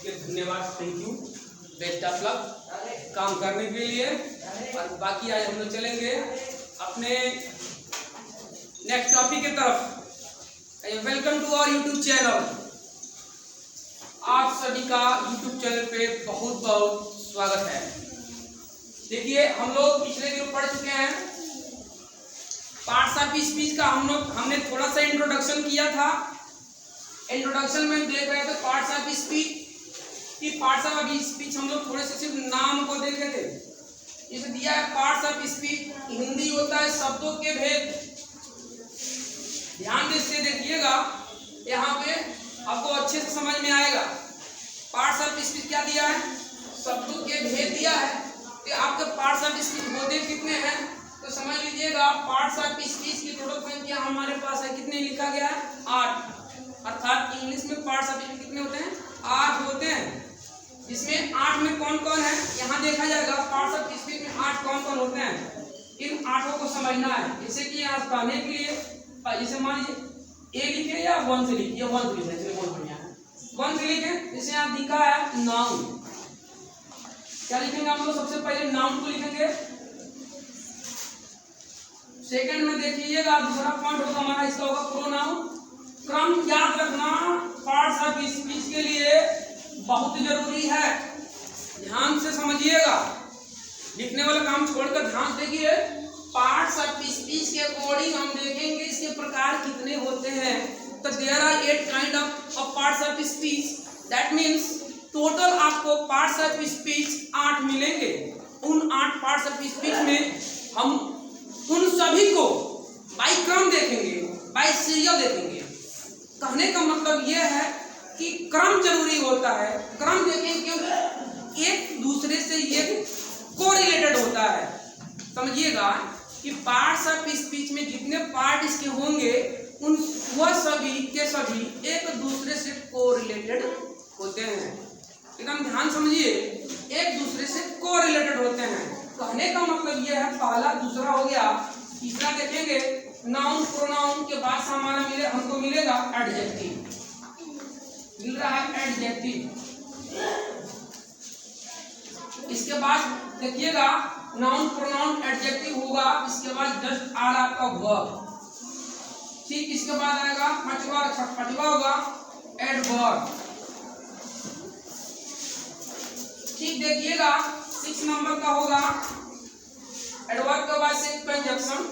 के धन्यवाद, thank you, best of luck काम करने के लिए। और बाकी आज हम लोग चलेंगे अपने नेक्स्ट टॉपिक की तरफ। Welcome to our YouTube channel. आप सभी का यूट्यूब चैनल पे बहुत बहुत स्वागत है। देखिए, हम लोग पिछले दिन पढ़ चुके हैं पार्ट्स ऑफ स्पीच का। हमने थोड़ा सा इंट्रोडक्शन किया था। इंट्रोडक्शन में देख रहे थे पार्ट्स ऑफ स्पीच की। पार्ट्स ऑफ स्पीच हम लोग थोड़े से सिर्फ नाम को देख रहे थे। इसे दिया है पार्ट्स ऑफ स्पीच, हिंदी होता है शब्दों के भेद। ध्यान से देखिएगा, यहाँ पे आपको अच्छे से समझ में आएगा। पार्ट्स ऑफ स्पीच क्या दिया है? शब्दों के भेद दिया है कि आपके पार्ट्स ऑफ स्पीच होते कितने हैं, तो समझ लीजिएगा। पार्ट्स ऑफ स्पीच की टोटल संख्या हमारे पास है, कितने लिखा गया है? 8। अर्थात इंग्लिश में पार्ट्स ऑफ स्पीच कितने होते हैं? 8 होते हैं। इसमें 8 में कौन कौन है यहाँ देखा जाएगा। पार्ट्स ऑफ स्पीच में 8 कौन कौन होते हैं, इन 8 को समझना है। जैसे कि यहाँ कहने के लिए, जैसे मान लीजिए ए लिखे या 1 से लिखिए। 1 से लिखना चलिए, बहुत बढ़िया है। 1 से लिखे। जैसे यहाँ दिखा है नाउन, क्या लिखेंगे हम लोग? सबसे पहले नाउन को लिखेंगे। सेकंड में देखिएगा दूसरा पॉइंट होगा हमारा, इसका होगा प्रोनाउन। क्रम याद रखना पार्ट्स ऑफ स्पीच के लिए बहुत जरूरी है। ध्यान से समझिएगा, लिखने वाला काम छोड़कर ध्यान से देखिए। पार्ट्स ऑफ स्पीच के अकॉर्डिंग हम देखेंगे इसके प्रकार कितने होते हैं। तो there are 8 kind of parts of speech. That means total आपको पार्ट्स ऑफ स्पीच 8 मिलेंगे। उन 8 पार्ट्स ऑफ स्पीच में हम उन सभी को बाय क्रम देखेंगे, बाय सीरियल देखेंगे। कहने का मतलब यह है कि क्रम जरूरी होता है। क्रम देखेंगे क्योंकि एक दूसरे से ये कोरिलेटेड होता है। समझिएगा कि पार्ट्स ऑफ स्पीच में जितने पार्ट इसके होंगे उन वह सभी के सभी एक दूसरे से कोरिलेटेड होते हैं। एकदम ध्यान समझिए, एक दूसरे से कोरिलेटेड होते हैं। कहने का मतलब यह है, पहला दूसरा हो गया। तीसरा देखेंगे नाउन प्रोनाउन के बाद हमारा हमको मिलेगा एडजेक्टिव। मिल रहा है एडजेक्टिव। इसके बाद देखिएगा नाउन प्रोनाउन एडजेक्टिव होगा। इसके बाद जस्ट आर आपका वर्ब। ठीक, इसके बाद आएगा पांचवा होगा एडवर्ब। ठीक, देखिएगा 6 नंबर का होगा एडवर्ब के बाद से कंजक्शन,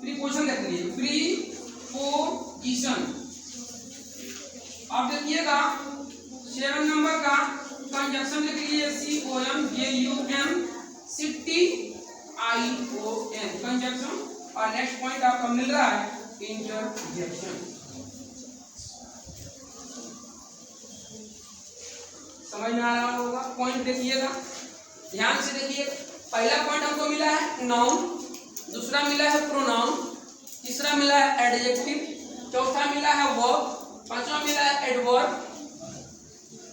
प्रीपोजिशन देख लीजिए, प्रीपोजिशन। अब देखिएगा 7 नंबर का कंजक्शन लिख लीजिए, CONJUN CTION कंजक्शन। और नेक्स्ट पॉइंट आपका मिल रहा है इंटरजेक्शन। समझ में आ रहा होगा पॉइंट? देखिएगा ध्यान से देखिए। पहला पॉइंट हमको मिला है नाउन, दूसरा मिला है प्रोनाउन, तीसरा मिला है एडजेक्टिव, चौथा मिला है वर्ब, पांचवा मिला है एडवर्ब,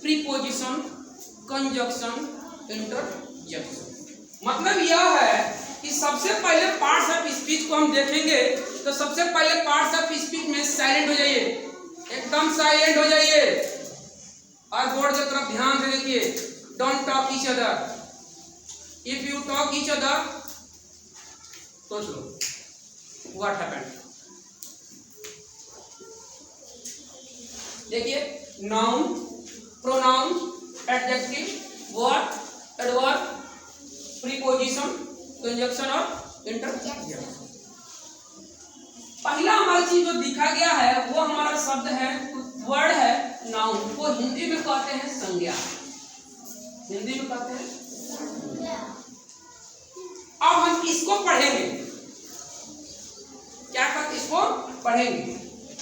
प्रीपोजिशन, कंजक्शन, इंटरजेक्शन। मतलब यह है कि सबसे पहले पार्ट्स ऑफ स्पीच को हम देखेंगे तो सबसे पहले पार्ट्स ऑफ स्पीच में साइलेंट हो जाइए, एकदम साइलेंट हो जाइए। और बोर्ड की तरफ ध्यान से देखिए। Don't talk each other. If you talk each other, सोच लो व्हाट हैपेंड। देखिए noun, pronoun, adjective, verb, adverb, preposition, conjunction और इंटरजेक्शन। पहला हमारा चीज जो दिखा गया है वो हमारा शब्द है, वर्ड है नाउन। वो हिंदी में कहते हैं संज्ञा। हिंदी में कहते हैं संज्ञा। अब हम इसको पढ़ेंगे। क्या कहते इसको पढ़ेंगे?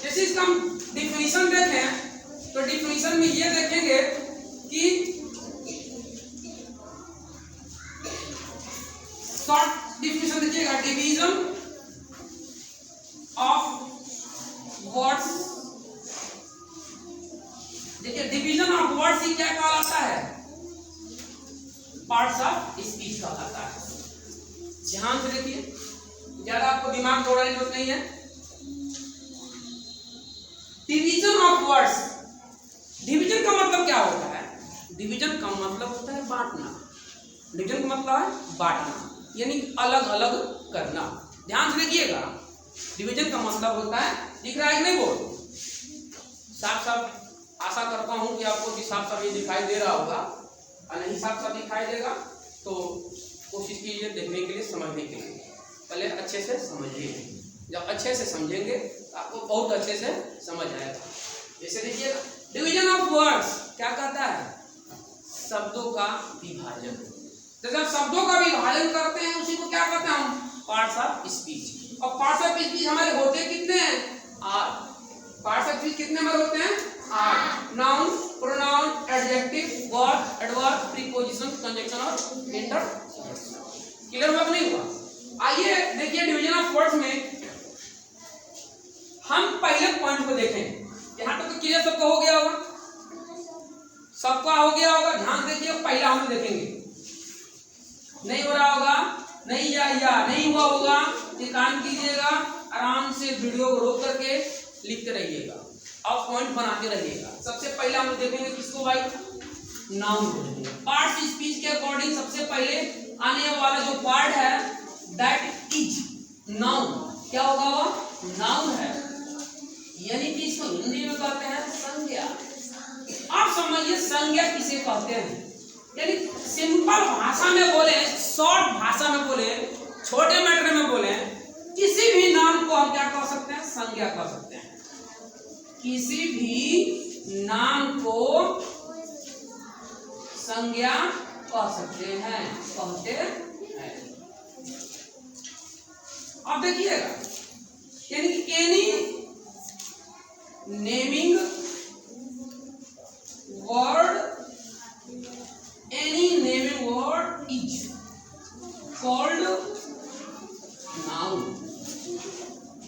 जैसे इसका हम डिफिनीशन देखें तो डिफिनीशन में ये देखेंगे कि शॉर्ट डिफिनीशन देखिएगा, डिवीजन ऑफ वर्ड्स। देखिए डिवीजन ऑफ वर्ड्स ही क्या कहलाता है? पार्ट्स ऑफ स्पीच कहलाता है। ध्यान से देखिए, ज्यादा आपको दिमाग दौड़ाने की जरूरत नहीं है। डिवीजन ऑफ वर्ड्स क्या होता है? डिवीजन का मतलब होता है बांटना। डिवीजन का मतलब है बांटना, यानी अलग अलग करना। ध्यान से देखिएगा, डिवीजन का मतलब होता है, दिख रहा है कि नहीं बोर्ड? साफ साफ आशा करता हूं कि आपको भी साफ साफ ये दिखाई दे रहा होगा, और नहीं साफ साफ दिखाई देगा तो कोशिश कीजिए देखने के लिए, समझने के लिए। पहले अच्छे से समझिए, जब अच्छे से समझेंगे तो आपको बहुत अच्छे से समझ आएगा। जैसे देखिएगा, डिवीजन ऑफ वर्ड्स क्या कहता है? शब्दों का विभाजन। तो जब शब्दों का विभाजन करते हैं उसी को क्या कहते हैं हम? Parts of speech. और पार्ट्स ऑफ स्पीच हमारे होते कितने हैं? 8। पार्ट्स ऑफ स्पीच कितने हमारे होते हैं? 8। Noun, pronoun, adjective, verb, adverb, preposition, conjunction और इंटरजेक्शन। क्लियर हुआ कि नहीं हुआ? आइए देखिए, डिवीजन ऑफ वर्ड्स में हम पहले पॉइंट को देखें। यहां तक तो क्लियर सबको हो गया होगा, सबका हो गया होगा। ध्यान देखिए, पहला हम देखेंगे। नहीं हो रहा होगा, नहीं या नहीं हुआ होगा, ये काम कीजिएगा, आराम से वीडियो को रोक करके लिखते रहिएगा और पॉइंट बनाते रहिएगा। सबसे पहले हम देखेंगे किसको भाई? नाउन को देखेंगे। पार्ट्स स्पीच के अकॉर्डिंग सबसे पहले आने वाला जो पार्ट है दैट इज नाउन। क्या होगा? वो नाउन है, यानी कि इसको हिंदी में कहते हैं संज्ञा। आप समझिए संज्ञा किसे कहते हैं, यानी सिंपल भाषा में बोले, शॉर्ट भाषा में बोले, छोटे मैटर में बोले, किसी भी नाम को हम क्या कह सकते हैं? संज्ञा कह सकते हैं। किसी भी नाम को संज्ञा कह सकते हैं, कहते हैं। अब देखिएगा, यानी कि any naming word, any naming word is called noun।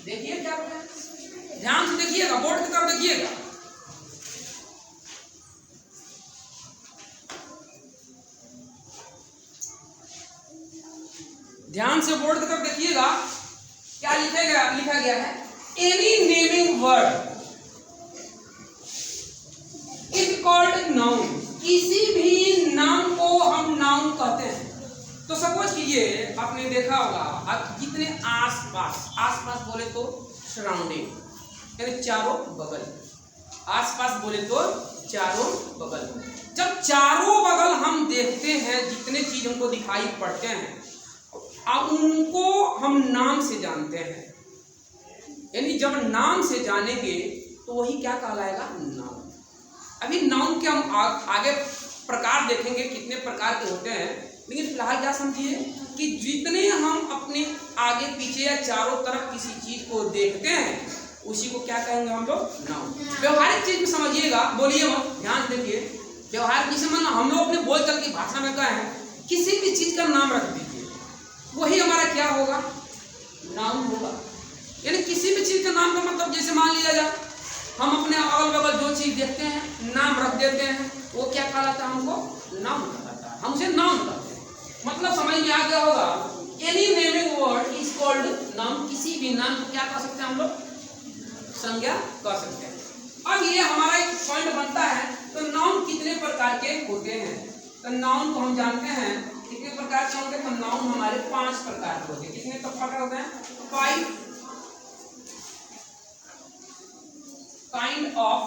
देखिए क्या बोला, ध्यान से देखिएगा, बोर्ड की तरफ देखिएगा। ध्यान से बोर्ड की तरफ देखिएगा, क्या लिखा गया है? any naming word is called noun। किसी भी नाम को हम नाउन कहते हैं। तो सपोज कीजिए, आपने देखा होगा, आप जितने आसपास बोले तो सराउंडिंग, यानी चारों बगल। आसपास बोले तो चारों बगल। जब चारों बगल हम देखते हैं, जितने चीज हमको दिखाई पड़ते हैं, अब उनको हम नाम से जानते हैं। यानी जब नाम से जानेंगे तो वही क्या कहलाएगा? नाउन। अभी नाउन के हम आगे प्रकार देखेंगे, कितने प्रकार के होते हैं, लेकिन फिलहाल क्या समझिए कि जितने हम अपने आगे पीछे या चारों तरफ किसी चीज को देखते हैं उसी को क्या कहेंगे हम लोग? नाउन। व्यवहारिक चीज में समझिएगा, बोलिए मत, ध्यान देखिए। व्यवहारिक चीज में हम लोग अपने बोलचाल की भाषा में कहें, किसी भी चीज का नाम रख दीजिए, वही हमारा क्या होगा? नाउन होगा। यानी किसी भी चीज का नाम का मतलब, जैसे मान लिया जाए हम अपने अगल बगल जो चीज देखते हैं नाम रख देते हैं, वो क्या कहलाता है? हमको नाउन कहलाता है, हम उसे नाउन कहते हैं। मतलब समझ में आ गया होगा, any naming word is called noun. किसी भी नाम को क्या कह सकते हैं हम लोग? संज्ञा कह सकते हैं। अब ये हमारा एक पॉइंट बनता है, तो नाउन कितने प्रकार के होते हैं? तो नाउन को हम जानते हैं कितने प्रकार के होते हैं। तो नाउन हमारे 5 प्रकार के होते हैं। कितने प्रकार होते हैं? 5 kind of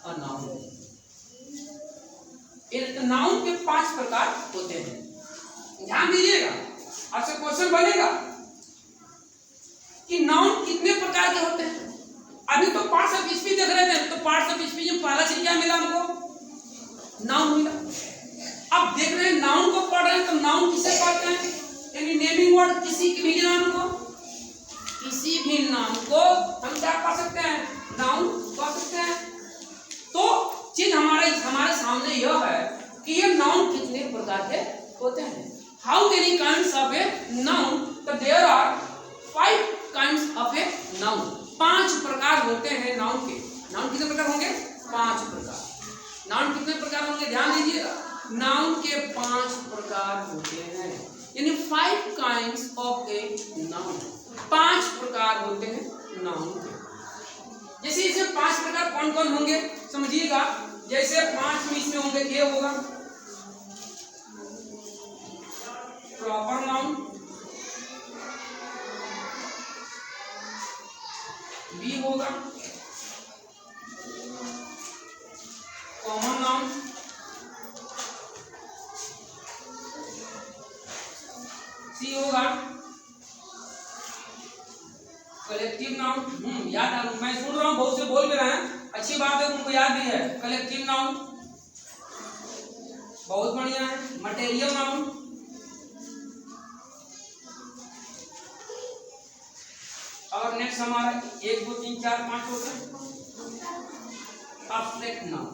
a noun. Noun के 5 प्रकार होते हैं। ध्यान दीजिएगा, आपसे क्वेश्चन बनेगा कि नाउन कितने प्रकार के होते हैं। अभी तो पार्ट्स ऑफ स्पीच देख रहे थे, तो पार्ट्स ऑफ स्पीच में पहला चीज क्या मिला हमको? नाउन मिला। अब देख रहे हैं नाउन को पढ़ रहे हैं, तो नाउन किसे कहते हैं? यानी नेमिंग वर्ड, किसी भी नाम को, किसी भी नाम को हम क्या कह सकते हैं? नाउन कह सकते हैं। तो चीज हमारे सामने यह है कि ये नाउन कितने प्रकार के होते हैं। How many kinds of a noun? तो there are 5 kinds of a noun. 5 प्रकार होते हैं नाउन के। नाउन कितने प्रकार होंगे? 5 प्रकार। नाउन कितने प्रकार होंगे? ध्यान दीजिएगा, नाउन के 5 प्रकार होते हैं, यानी 5 काइंड्स ऑफ ए नाउन। 5 प्रकार होते हैं नाउन के। जैसे इसे 5 प्रकार कौन कौन होंगे समझिएगा। जैसे 5 में इसमें होंगे, ए होगा प्रॉपर नाउन, बी होगा कॉमन नाउन, सी होगा कलेक्टिव नाउन। याद आ, मैं सुन रहा हूँ बहुत से बोल भी रहे हैं, अच्छी बात है, उनको याद भी है। कलेक्टिव नाउन बहुत बढ़िया है। मटेरियल नाउन, और नेक्स्ट हमारा 1 2 3 4 5 होता है एब्स्ट्रैक्ट नाउन।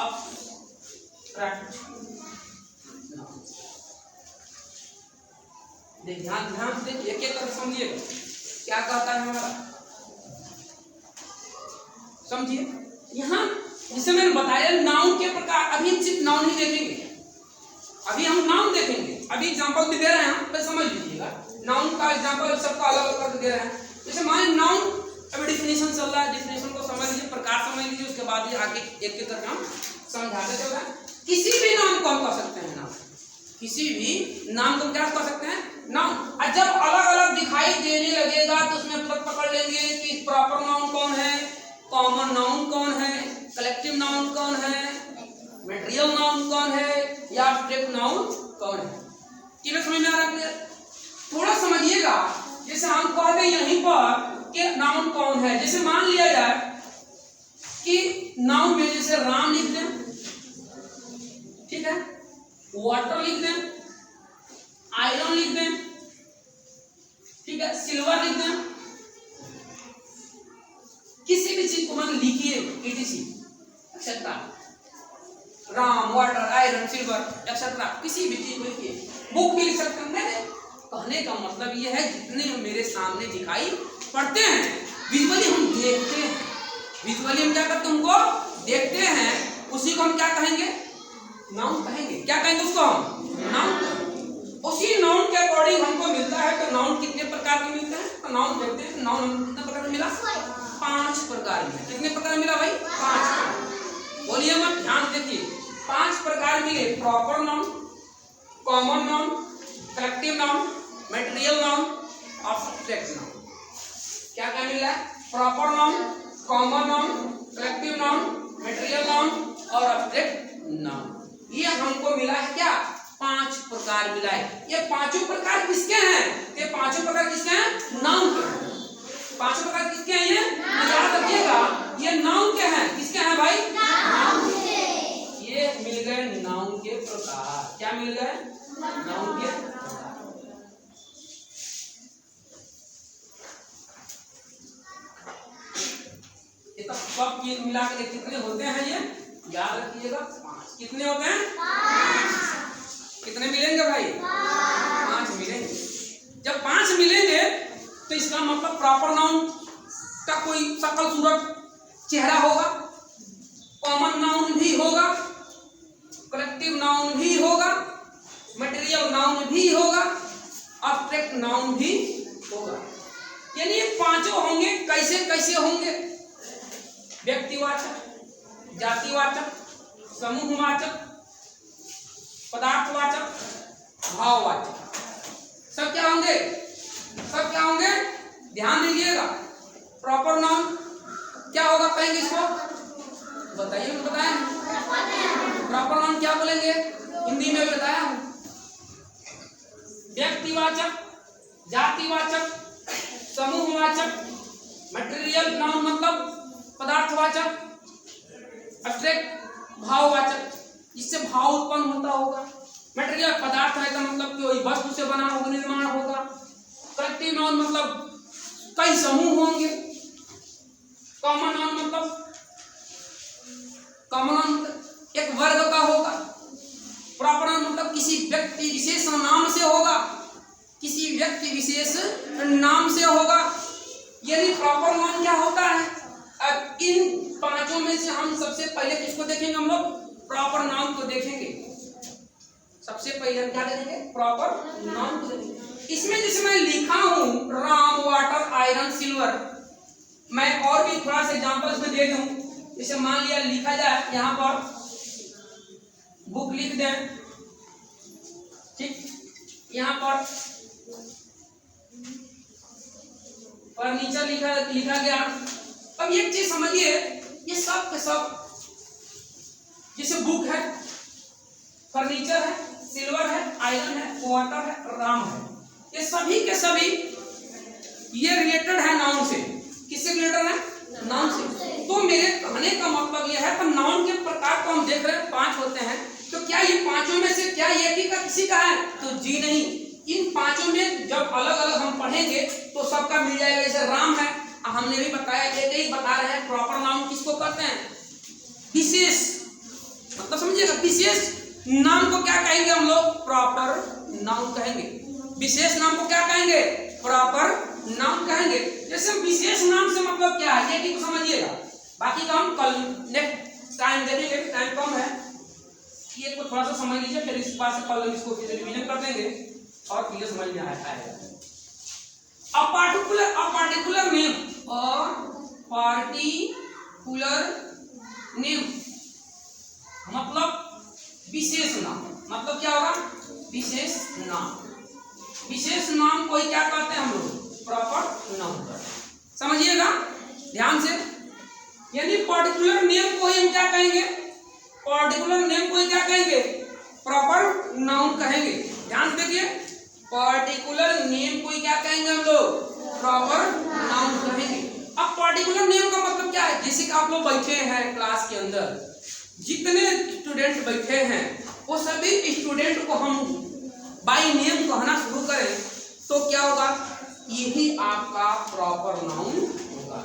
एब्स्ट्रैक्ट नाउन, देख ध्यान ध्यान से एक एक करके समझिए क्या कहता है हमारा, समझिए। यहाँ जिसे मैंने बताया नाउन के प्रकार, अभी सिर्फ नाउन ही देखेंगे, अभी हम नाउन देखेंगे, अभी एग्जांपल भी दे रहे हैं हम, तो समझ लीजिएगा। नाउन का एग्जांपल सबका अलग अलग करके दे रहे हैं। जैसे मान नाउन, अभी डिफिनेशन चल रहा है, डिफिनेशन को समझ लीजिए, प्रकार समझ लीजिए, उसके बाद ही आगे एक एक करके हम समझाते चल रहे हैं। किसी भी नाम को हम कह सकते हैं नाउन, किसी भी नाम को क्या कह सकते हैं नाउन। और जब अलग अलग दिखाई देने लगेगा तो उसमें पकड़ लेंगे कि प्रॉपर नाउन कौन है, कॉमन नाउन कौन है, कलेक्टिव नाउन कौन है, मटेरियल नाउन कौन है, या एब्स्ट्रैक्ट नाउन कौन है। कितना समझ में आ रहा है? थोड़ा समझिएगा। जैसे हम कहते हैं यहीं पर कि नाउन कौन है, जैसे मान लिया जाए कि नाउन में जैसे राम लिख दें, ठीक है, वाटर लिख दें, आयरन लिख दें, ठीक है, सिल्वर लिख दें, किसी भी चीज को मान लिखिए etc, etcetera, Ram, water, iron, silver etcetera, किसी भी चीज को लिखिए। बुक भी लिख सकते हैं। मेरे कहने का मतलब ये है जितने मेरे सामने दिखाई पड़ते हैं, विजुअली हम देखते हैं, विजुअली हम क्या करते हैं, उनको देखते हैं, उसी को हम क्या कहेंगे नाउन कहेंगे। क्या कहेंगे उसको हम नाउन। उसी नाउन के अकॉर्डिंग हमको मिलता है। तो नाउन कितने प्रकार के मिलते हैं, तो नाउन देखते हैं। नाउन कितने प्रकार में मिला, 5 प्रकार में। कितने प्रकार मिला भाई, 5। बोलिए मत, ध्यान देखिए, 5 प्रकार मिले। Proper noun, common noun, collective noun, material noun, abstract noun. क्या क्या मिला है, proper noun, common noun, collective noun, material noun और एब्स्ट्रैक्ट नाउन। ये हमको मिला है क्या, 5 प्रकार मिला है। ये 5 प्रकार किसके हैं, ये 5 प्रकार किसके हैं, नाउन के हैं। 5 प्रकार किसके हैं, ये याद रखिएगा, ये नाउन के हैं। किसके हैं भाई, नाउन के। ये मिल गए नाउन के प्रकार। क्या मिल गए, नाउन के प्रकार। ये तो सब चीज मिला के कितने होते हैं, ये याद रखिएगा, 5। कितने होते हैं, 5। कितने मिलेंगे भाई, 5 मिलेंगे। जब 5 मिलेंगे तो इसका मतलब प्रॉपर नाउन का कोई शकल सूरत चेहरा होगा, कॉमन नाउन भी होगा, कलेक्टिव नाउन भी होगा, मटेरियल नाउन भी होगा, एब्स्ट्रैक्ट नाउन भी होगा। यानी ये 5 होंगे। कैसे कैसे होंगे, व्यक्तिवाचक, जातिवाचक, समूहवाचक, पदार्थवाचक, भाववाचक। सब क्या होंगे, सब क्या होंगे, ध्यान दीजिएगा। प्रॉपर नाउन क्या होगा, कहेंगे इसको, बताइए, बताएं। प्रॉपर नाउन क्या बोलेंगे, हिंदी में भी बताया हूं। व्यक्तिवाचक, जातिवाचक, समूहवाचक, मटेरियल नाउन मतलब पदार्थवाचक, एब्स्ट्रैक्ट भाववाचक, जिससे भाव उत्पन्न होता होगा। मटेरियल पदार्थ है तो मतलब कोई वस्तु से बना होगा, निर्माण होगा। कलेक्टिव नाउन मतलब कई समूह होंगे। कॉमन नाउन मतलब एक वर्ग का होगा। प्रॉपर नाउन मतलब किसी व्यक्ति विशेष नाम से होगा, किसी व्यक्ति विशेष नाम से होगा। यानी प्रॉपर नाउन क्या होता है। अब इन 5 में से हम सबसे पहले किसको देखेंगे, हम लोग प्रॉपर नाउन को देखेंगे। सबसे पहले हम क्या देखेंगे, प्रॉपर नाउन को देखेंगे। इसमें जैसे मैं लिखा हूं राम, वाटर, आयरन, सिल्वर, मैं और भी थोड़ा सा एग्जांपल्स में दे दूं। जैसे मान लिया लिखा जाए यहाँ पर बुक लिख दें, ठीक, यहाँ पर फर्नीचर लिखा गया। अब एक चीज समझिए, ये सब के सब जैसे बुक है, फर्नीचर है, सिल्वर है, आयरन है, वाटर है, राम है, ये सभी के सभी ये रिलेटेड है नाउन से। किससे रिलेटेड है? नाउन से। तो मेरे कहने का मतलब यह है कि नाउन के प्रकार तो हम देख रहे हैं 5 होते हैं, तो क्या ये पांचों में से क्या एक ही का किसी का है? तो जी नहीं, इन पांचों में जब अलग अलग हम पढ़ेंगे तो सबका मिल जाएगा। जैसे राम है, हमने भी बताया, एक एक बता रहे हैं प्रॉपर नाउन किसको कहते हैं? विशेष, मतलब समझिएगा, विशेष नाम को क्या कहेंगे हम लोग? प्रॉपर नाउन कहेंगे। विशेष नाम को क्या कहेंगे? प्रॉपर नाउन कहेंगे। जैसे विशेष नाम से मतलब क्या है, ये भी समझिएगा, बाकी का हम कल नेक्स्ट टाइम देखेंगे, टाइम कम है, ये को थोड़ा सा समझ लीजिए, फिर इस बार से कल इसको फिर रिवीजन कर देंगे और क्लियर समझ में आएगा। अ पार्टिकुलर नेम और पार्टिकुलर नेम मतलब विशेष नाम, मतलब क्या होगा? विशेष नाम। विशेष नाम को ही क्या कहते हैं हम लोग? प्रॉपर नाउन कहते हैं। समझिएगा ध्यान से, यानी पर्टिकुलर नेम को ही हम क्या कहेंगे? पर्टिकुलर नेम को ही क्या कहेंगे? प्रॉपर नाउन कहेंगे। ध्यान से देखिए, पर्टिकुलर नेम को ही क्या कहेंगे हम लोग? प्रॉपर नाउन कहेंगे। अब पर्टिकुलर नेम का मतलब क्या है? जैसे कि आप लोग बैठे हैं क्लास के अंदर, जितने स्टूडेंट बैठे हैं वो सभी स्टूडेंट को हम बाय नेम कहना शुरू करें तो क्या होगा? यही आपका प्रॉपर नाउन होगा।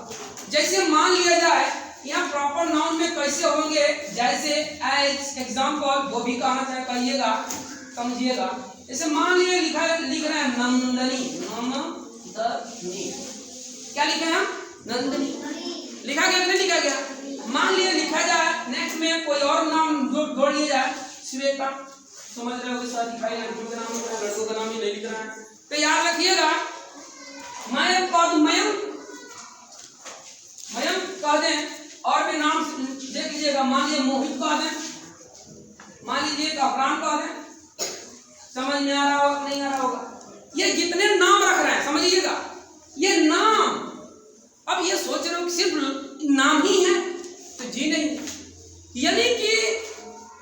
जैसे मान लिया जाए यहाँ प्रॉपर नाउन में कैसे होंगे, जैसे एज एग्जाम्पल, वो भी कहना चाहे कहिएगा, समझिएगा। जैसे मान लिया लिख रहे हैं नंदनी, नंदनी, क्या लिखे हैं? नंदनी लिखा गया कि नहीं लिखा गया? मान लिया लिखा जाए नेक्स्ट में कोई और नाम जोड़ लिया जाए, श्वेता, समझ रहे हो? साथ दिखाई लड़कियों का नाम लिख रहा है, लड़कों का नाम ही नहीं लिख रहा है, तो याद रखिएगा मयंक कह दें, और भी नाम देख लीजिएगा, मान लीजिए मोहित कह दें, मान लीजिए अफरान कह दें, समझ में आ रहा होगा नहीं आ रहा होगा? ये जितने नाम रख रहे हैं समझिएगा, ये नाम, अब ये सोच रहे हो सिर्फ नाम ही है, तो जी नहीं, यानी कि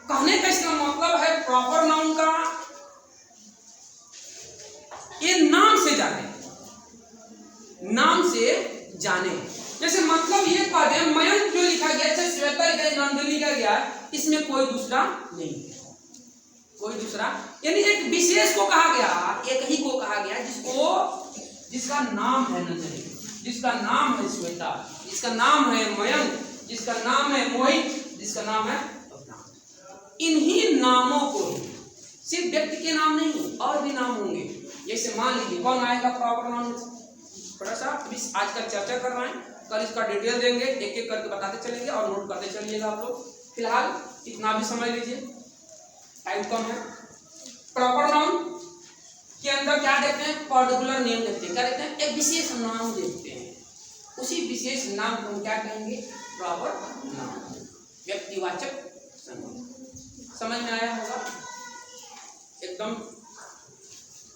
कहने का इसका मतलब है प्रॉपर नाउन का ये नाम से जाने, नाम से जाने। जैसे मतलब ये कह दें मयंक जो लिखा गया, श्वेता लिखा गया, नंदनी लिखा गया, इसमें कोई दूसरा नहीं, कोई दूसरा, यानी एक विशेष को कहा गया, एक ही को कहा गया जिसका नाम है नंदनी, जिसका नाम है श्वेता, जिसका नाम है मयंक, जिसका नाम है मोहित, जिसका नाम है अफरान। इन्हीं नामों को ही, सिर्फ व्यक्ति के नाम नहीं और भी नाम होंगे। जैसे मान लीजिए कौन आएगा प्रॉपर नाउन? थोड़ा सा आज का चर्चा कर रहे हैं, कल इसका डिटेल देंगे, एक एक करके बताते चलेंगे और नोट करते चलिएगा आप लोग। फिलहाल इतना भी समझ लीजिए, टाइम कम है। प्रॉपर नाउन के अंदर क्या देखते हैं? पर्टिकुलर नेम देखते हैं। क्या देखते हैं? एक विशेष नाम देखते हैं, उसी विशेष नाम को हम क्या कहेंगे? प्रॉपर नाउन, व्यक्तिवाचक संबंध। समझ में आया होगा? एकदम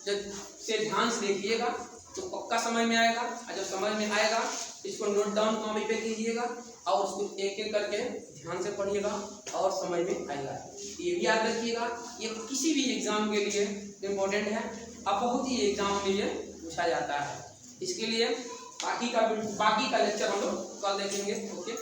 से ध्यान से देखिएगा तो पक्का समझ में आएगा, और जब समझ में आएगा इसको नोट डाउन कॉपी पे कीजिएगा और उसको एक एक करके ध्यान से पढ़िएगा और समझ में आएगा। ये भी याद रखिएगा, ये किसी भी एग्जाम के लिए इम्पोर्टेंट है, अब बहुत ही एग्जाम में ये पूछा जाता है। इसके लिए बाकी का लेक्चर हम लोग कल देखेंगे। ओके।